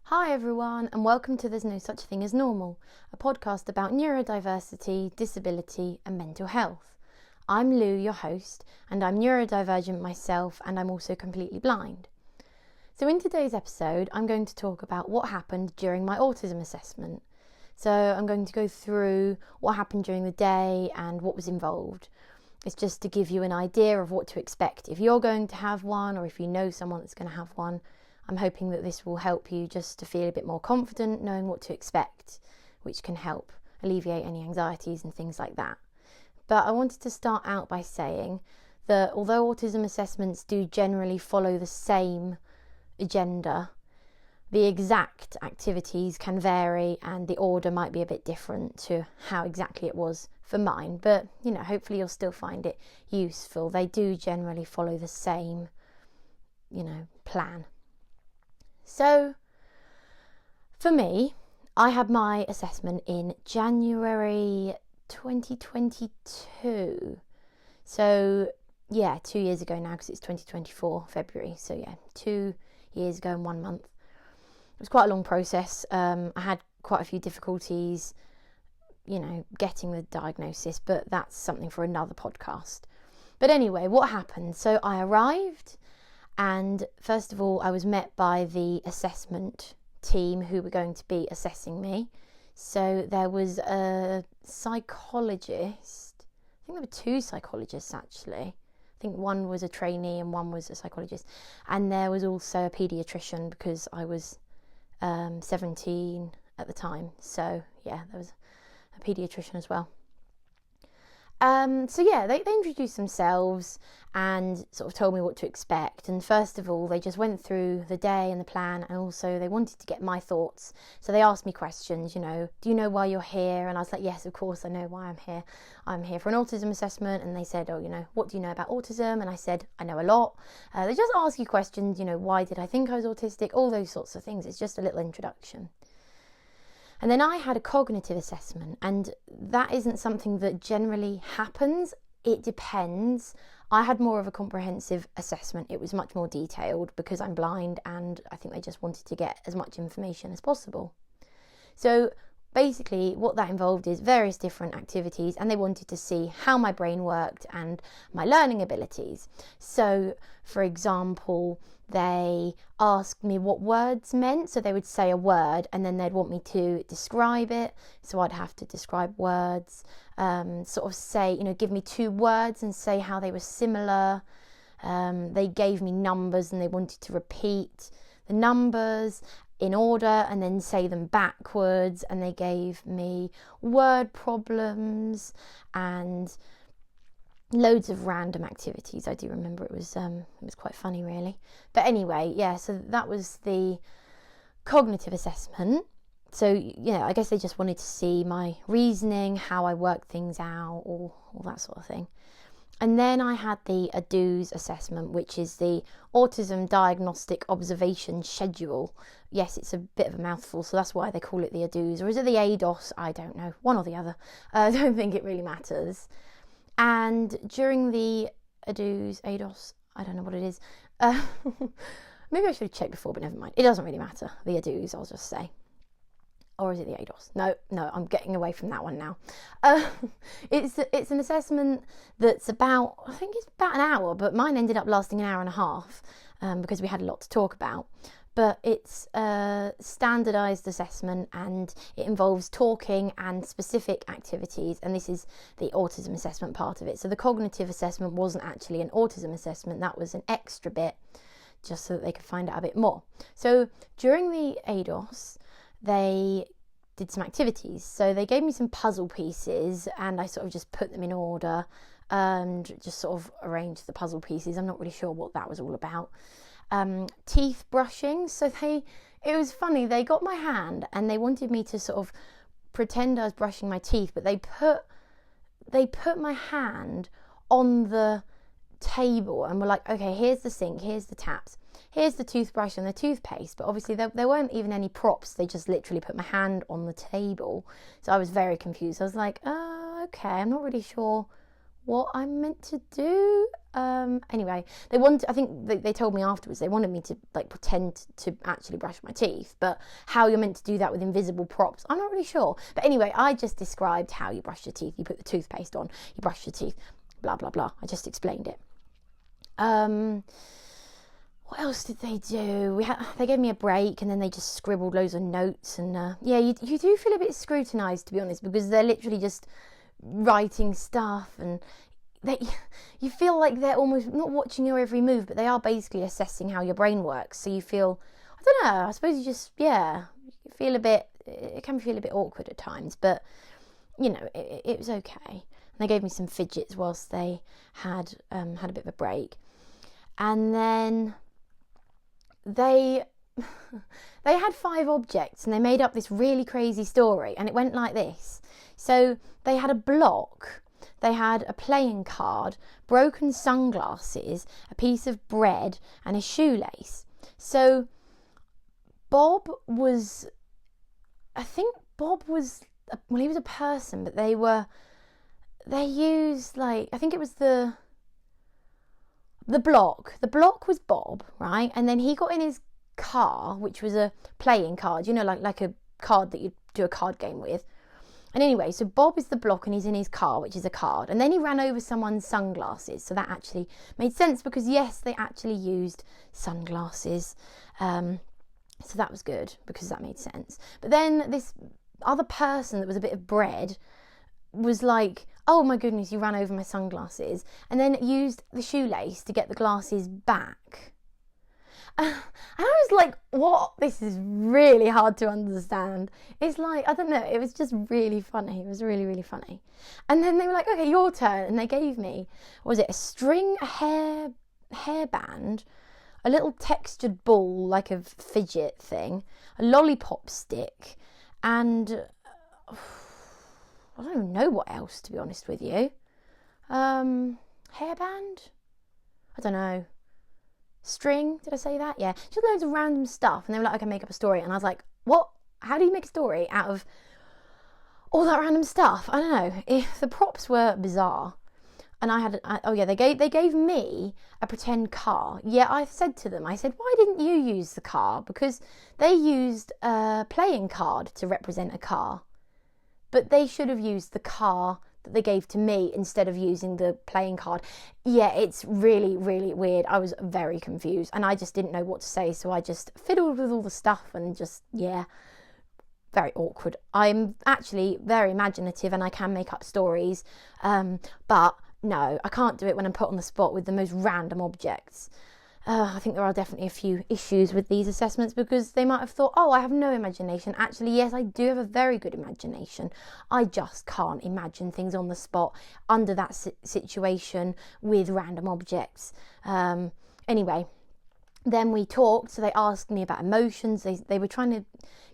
Hi everyone, and welcome to There's No Such Thing as Normal, a podcast about neurodiversity, disability and mental health. I'm Lou, your host, and I'm neurodivergent myself, and I'm also completely blind. So in today's episode, I'm going to talk about what happened during my autism assessment. So I'm going to go through what happened during the day and what was involved. It's just to give you an idea of what to expect if you're going to have one, or if you know someone that's going to have one. I'm hoping that this will help you just to feel a bit more confident knowing what to expect, which can help alleviate any anxieties and things like that. But I wanted to start out by saying that although autism assessments do generally follow the same agenda, the exact activities can vary and the order might be a bit different to how exactly it was for mine. But, hopefully you'll still find it useful. They do generally follow the same, plan. So, for me, I had my assessment in January 2022. So, 2 years ago now, because it's 2024, February. So, 2 years ago and 1 month. It was quite a long process. I had quite a few difficulties, getting the diagnosis, but that's something for another podcast. But anyway, what happened? So, I arrived. And first of all, I was met by the assessment team who were going to be assessing me. So there was a psychologist. I think there were 2 psychologists actually. I think one was a trainee and one was a psychologist. And there was also a paediatrician because I was 17 at the time. So there was a paediatrician as well. They introduced themselves and sort of told me what to expect. And first of all, they just went through the day and the plan, and also they wanted to get my thoughts. So they asked me questions, do you know why you're here? And I was like, yes, of course, I know why I'm here. I'm here for an autism assessment. And they said, what do you know about autism? And I said, I know a lot. They just ask you questions, why did I think I was autistic? All those sorts of things. It's just a little introduction. And then I had a cognitive assessment, and that isn't something that generally happens. It depends. I had more of a comprehensive assessment. It was much more detailed because I'm blind, and I think they just wanted to get as much information as possible. So basically what that involved is various different activities, and they wanted to see how my brain worked and my learning abilities. So for example, they asked me what words meant. So they would say a word and then they'd want me to describe it. So I'd have to describe words, give me 2 words and say how they were similar. They gave me numbers and they wanted to repeat the numbers in order and then say them backwards. And they gave me word problems and loads of random activities. I do remember it was quite funny really. But anyway, so that was the cognitive assessment. So, I guess they just wanted to see my reasoning, how I work things out, or all that sort of thing. And then I had the ADOS assessment, which is the Autism Diagnostic Observation Schedule. Yes, it's a bit of a mouthful, so that's why they call it the ADOS. Or is it the ADOS? I don't know. One or the other. I don't think it really matters. And during the ADOS, I don't know what it is. Maybe I should have checked before, but never mind. It doesn't really matter. The ADOS, I'll just say. Or is it the ADOS? No, I'm getting away from that one now. It's an assessment that's about an hour, but mine ended up lasting an hour and a half because we had a lot to talk about. But it's a standardised assessment and it involves talking and specific activities. And this is the autism assessment part of it. So the cognitive assessment wasn't actually an autism assessment. That was an extra bit just so that they could find out a bit more. So during the ADOS, they did some activities. So they gave me some puzzle pieces and I sort of just put them in order and just sort of arranged the puzzle pieces. I'm not really sure what that was all about. Teeth brushing. So it was funny. They got my hand and they wanted me to sort of pretend I was brushing my teeth, but they put my hand on the table and were like, okay, here's the sink, here's the taps, here's the toothbrush and the toothpaste. But obviously there weren't even any props. They just literally put my hand on the table. So I was very confused. I was like, oh, okay, I'm not really sure what I'm meant to do. Anyway, I think they told me afterwards they wanted me to like pretend to actually brush my teeth, but how you're meant to do that with invisible props, I'm not really sure. But anyway, I just described how you brush your teeth. You put the toothpaste on, you brush your teeth, blah blah blah. I just explained it. What else did they do? They gave me a break, and then they just scribbled loads of notes. And you do feel a bit scrutinised, to be honest, because they're literally just writing stuff, and you feel like they're almost not watching your every move, but they are basically assessing how your brain works. So you feel, I don't know, I suppose you feel a bit. It can feel a bit awkward at times, but it was okay. And they gave me some fidgets whilst they had a bit of a break, and then they had 5 objects, and they made up this really crazy story, and it went like this. So they had a block, they had a playing card, broken sunglasses, a piece of bread, and a shoelace. So Bob was he was a person, but they used, like, I think it was the block. The block was Bob, right? And then he got in his car, which was a playing card, like a card that you do a card game with. And anyway, so Bob is the block, and he's in his car, which is a card. And then he ran over someone's sunglasses. So that actually made sense, because yes, they actually used sunglasses. So that was good, because that made sense. But then this other person that was a bit of bread was like, oh my goodness, you ran over my sunglasses, and then used the shoelace to get the glasses back. And I was like, what? This is really hard to understand. It's like, I don't know, it was just really funny. It was really, really funny. And then they were like, okay, your turn. And they gave me, what was it, a string, a hairband, a little textured ball, like a fidget thing, a lollipop stick, and I don't even know what else, to be honest with you. Hairband? I don't know. String? Did I say that? Yeah. Just loads of random stuff. And they were like, okay, make up a story. And I was like, what? How do you make a story out of all that random stuff? I don't know. If the props were bizarre. And they gave me a pretend car. Yeah, I said to them, I said, why didn't you use the car? Because they used a playing card to represent a car. But they should have used the car that they gave to me instead of using the playing card. Yeah, it's really, really weird. I was very confused, and I just didn't know what to say, so I just fiddled with all the stuff and just, very awkward. I'm actually very imaginative, and I can make up stories, but no, I can't do it when I'm put on the spot with the most random objects. I think there are definitely a few issues with these assessments, because they might have thought, oh, I have no imagination. Actually, yes, I do have a very good imagination. I just can't imagine things on the spot under that situation with random objects. Anyway, then we talked. So they asked me about emotions. They were trying to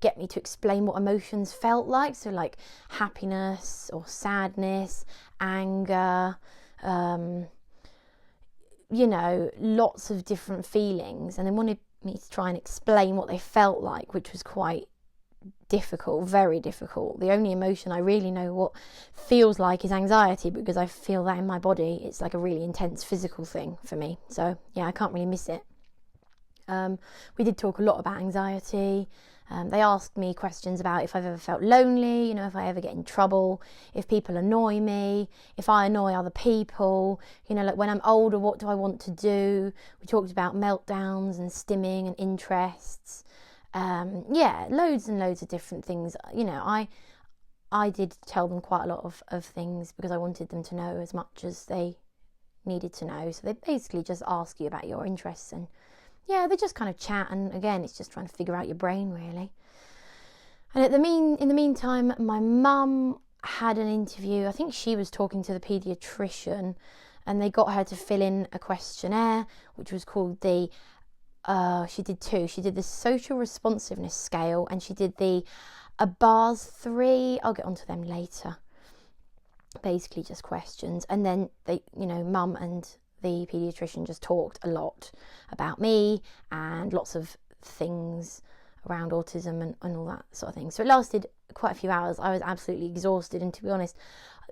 get me to explain what emotions felt like. So like happiness or sadness, anger, lots of different feelings, and they wanted me to try and explain what they felt like, which was quite difficult, very difficult. The only emotion I really know what feels like is anxiety, because I feel that in my body. It's like a really intense physical thing for me. So yeah, I can't really miss it. We did talk a lot about anxiety. They asked me questions about if I've ever felt lonely, if I ever get in trouble, if people annoy me, if I annoy other people, like when I'm older, what do I want to do? We talked about meltdowns and stimming and interests. Loads and loads of different things. I did tell them quite a lot of things, because I wanted them to know as much as they needed to know. So they basically just ask you about your interests, and they just kind of chat, and again, it's just trying to figure out your brain, really. And in the meantime, my mum had an interview. I think she was talking to the paediatrician, and they got her to fill in a questionnaire, which was called she did 2. She did the social responsiveness scale, and she did the BARS 3. I'll get onto them later. Basically just questions. And then they, mum and the paediatrician just talked a lot about me and lots of things around autism and all that sort of thing. So it lasted quite a few hours. I was absolutely exhausted, and to be honest,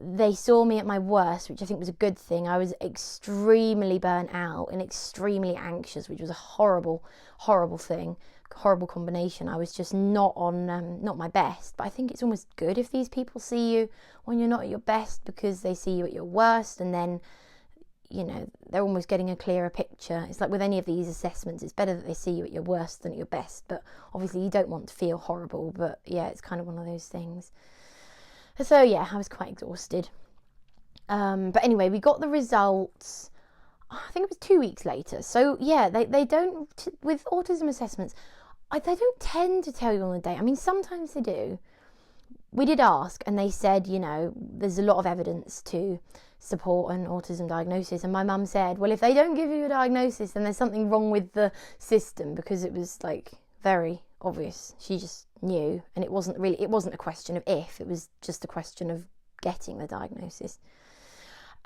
they saw me at my worst, which I think was a good thing. I was extremely burnt out and extremely anxious, which was a horrible thing, horrible combination. I was just not my best. But I think it's almost good if these people see you when you're not at your best, because they see you at your worst, and then, you know, they're almost getting a clearer picture. It's like with any of these assessments, it's better that they see you at your worst than at your best. But obviously you don't want to feel horrible, but yeah, it's kind of one of those things. So yeah, I was quite exhausted. But anyway, we got the results, I think it was 2 weeks later. So yeah, they don't, with autism assessments, they don't tend to tell you on the day. I mean, sometimes they do. We did ask, and they said, you know, there's a lot of evidence to support an autism diagnosis. And my mum said, well, if they don't give you a diagnosis, then there's something wrong with the system, because it was like very obvious. She just knew, and it wasn't a question of if, it was just a question of getting the diagnosis.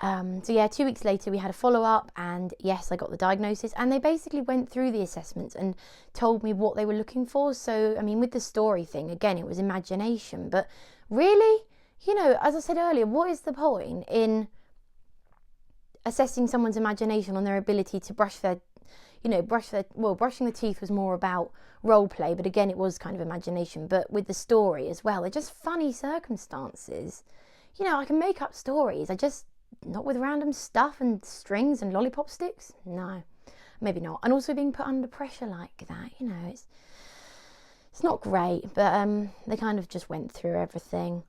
So yeah, 2 weeks later we had a follow-up, and yes, I got the diagnosis, and they basically went through the assessments and told me what they were looking for. So I mean, with the story thing, again, it was imagination, but really, you know, as I said earlier, what is the point in assessing someone's imagination on their ability to brushing the teeth was more about role play, but again, it was kind of imagination. But with the story as well, they're just funny circumstances. You know, I can make up stories. Not with random stuff and strings and lollipop sticks. No, maybe not. And also being put under pressure like that, you know, it's not great. But they kind of just went through everything.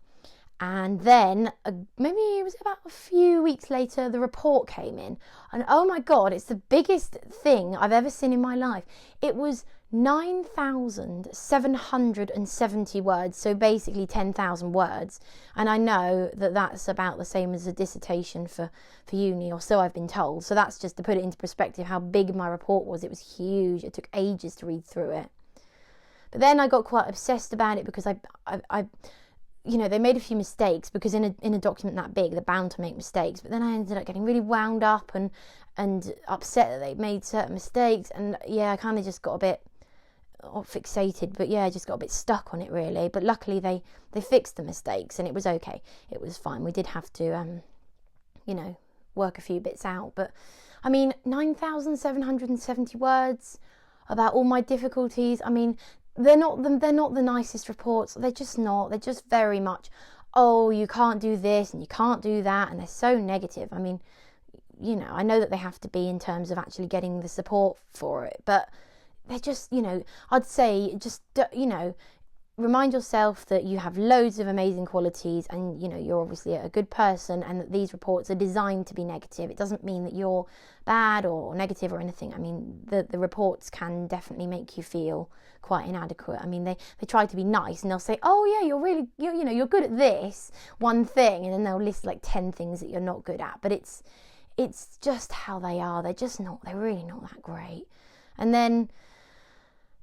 And then maybe it was about a few weeks later, the report came in. And oh my God, it's the biggest thing I've ever seen in my life. It was 9,770 words, so basically 10,000 words. And I know that that's about the same as a dissertation for uni, or so I've been told. So that's just to put it into perspective how big my report was. It was huge. It took ages to read through it. But then I got quite obsessed about it, because I you know, they made a few mistakes, because in a document that big, they're bound to make mistakes. But then I ended up getting really wound up and upset that they made certain mistakes. And yeah, I kind of just got a bit fixated, but yeah, I just got a bit stuck on it really. But luckily they fixed the mistakes, and it was okay. It was fine. We did have to, you know, work a few bits out. But I mean, 9,770 words about all my difficulties. I mean, they're not the nicest reports. They're just not. They're just very much, oh, you can't do this and you can't do that, and they're so negative. I mean, you know, I know that they have to be in terms of actually getting the support for it, but they're just, you know, I'd say just, you know, remind yourself that you have loads of amazing qualities, and, you know, you're obviously a good person, and that these reports are designed to be negative. It doesn't mean that you're bad or negative or anything. I mean, the reports can definitely make you feel quite inadequate. I mean, they try to be nice, and they'll say, oh yeah, you're you know, you're good at this one thing, and then they'll list like 10 things that you're not good at. But it's just how they are. They're really not that great. And then,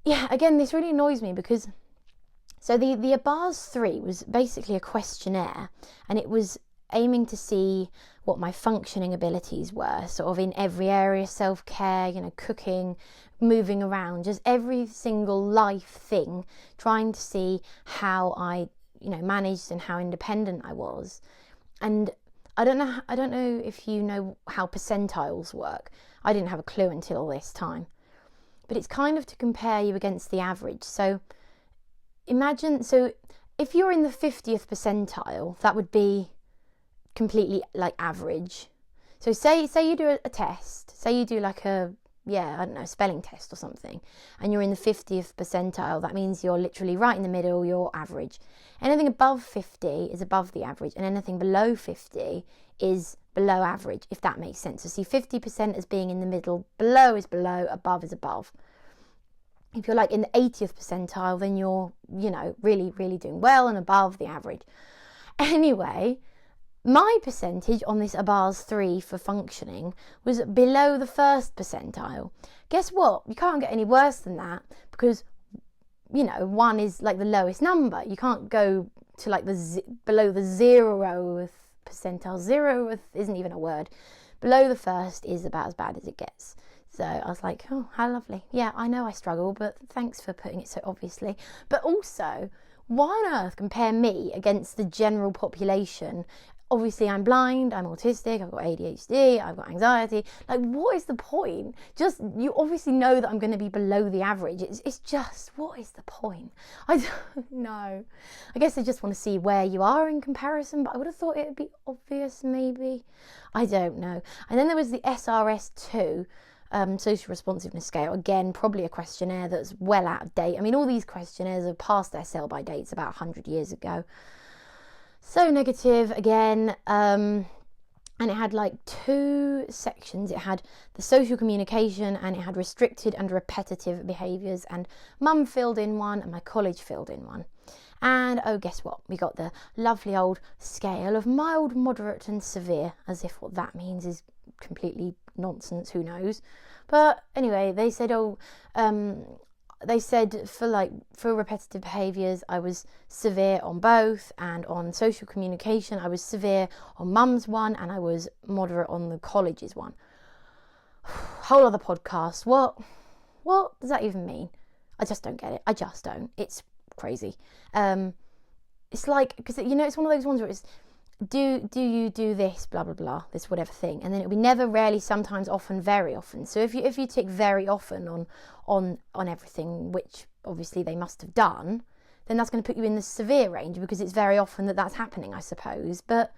yeah, again, this really annoys me, because so the ABARS 3 was basically a questionnaire, and it was aiming to see what my functioning abilities were, sort of in every area, self-care, you know, cooking, moving around, just every single life thing, trying to see how I, you know, managed and how independent I was. And I don't know if you know how percentiles work. I didn't have a clue until this time. But it's kind of to compare you against the average. So imagine, so if you're in the 50th percentile, that would be completely like average. So say you do a test, say you do like a, I don't know, spelling test or something, and you're in the 50th percentile, that means you're literally right in the middle, you're average. Anything above 50 is above the average, and anything below 50 is below average, if that makes sense. So see 50% as being in the middle, below is below, above is above. If you're like in the 80th percentile, then you're, you know, really, really doing well and above the average. Anyway, my percentage on this ABARS 3 for functioning was below the first percentile. Guess what? You can't get any worse than that, because, you know, 1 is like the lowest number. You can't go to like below the 0th percentile. 0th isn't even a word. Below the first is about as bad as it gets. So I was like, oh, how lovely. Yeah, I know I struggle, but thanks for putting it so obviously. But also, why on earth compare me against the general population? Obviously, I'm blind, I'm autistic, I've got ADHD, I've got anxiety. Like, what is the point? Just, you obviously know that I'm going to be below the average. It's just, what is the point? I don't know. I guess they just want to see where you are in comparison, but I would have thought it would be obvious, maybe. I don't know. And then there was the SRS-2, social responsiveness scale. Again, probably a questionnaire that's well out of date. I mean, all these questionnaires have passed their sell-by dates about 100 years ago. So negative again, and it had like 2 sections. It had the social communication, and it had restricted and repetitive behaviours, and mum filled in one and my college filled in one. And oh, guess what? We got the lovely old scale of mild, moderate and severe, as if what that means is completely nonsense, who knows. But anyway, they said, for repetitive behaviours, I was severe on both, and on social communication, I was severe on mum's one, and I was moderate on the college's one. Whole other podcast. What does that even mean? I just don't get it. I just don't. It's crazy. It's like, because it's one of those ones where it's do you do this, blah blah blah, this whatever thing, and then it'll be never, rarely, sometimes, often, very often. So if you tick very often on everything, which obviously they must have done, then that's going to put you in the severe range, because it's very often that's happening, I suppose. But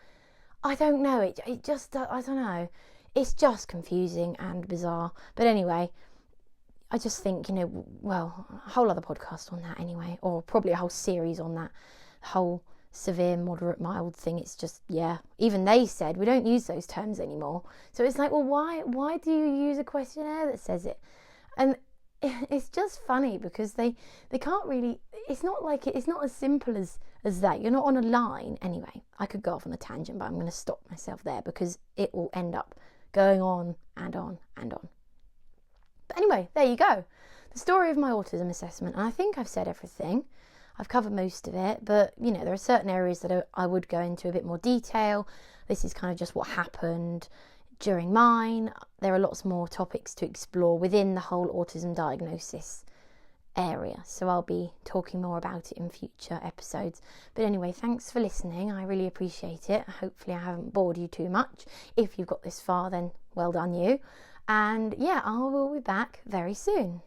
I don't know, it just, I don't know, it's just confusing and bizarre. But anyway, I just think, well, a whole other podcast on that anyway, or probably a whole series on that whole severe, moderate, mild thing. It's just, yeah, even they said we don't use those terms anymore. So it's like, well, why do you use a questionnaire that says it? And it's just funny, because they can't really, it's not as simple as that. You're not on a line. Anyway, I could go off on a tangent, but I'm going to stop myself there, because it will end up going on and on and on. But anyway, there you go. The story of my autism assessment. And I think I've said everything. I've covered most of it, but there are certain areas that I would go into a bit more detail. This is kind of just what happened during mine. There are lots more topics to explore within the whole autism diagnosis area, so I'll be talking more about it in future episodes. But anyway, thanks for listening. I really appreciate it. Hopefully I haven't bored you too much. If you've got this far, then well done you. And yeah, I will be back very soon.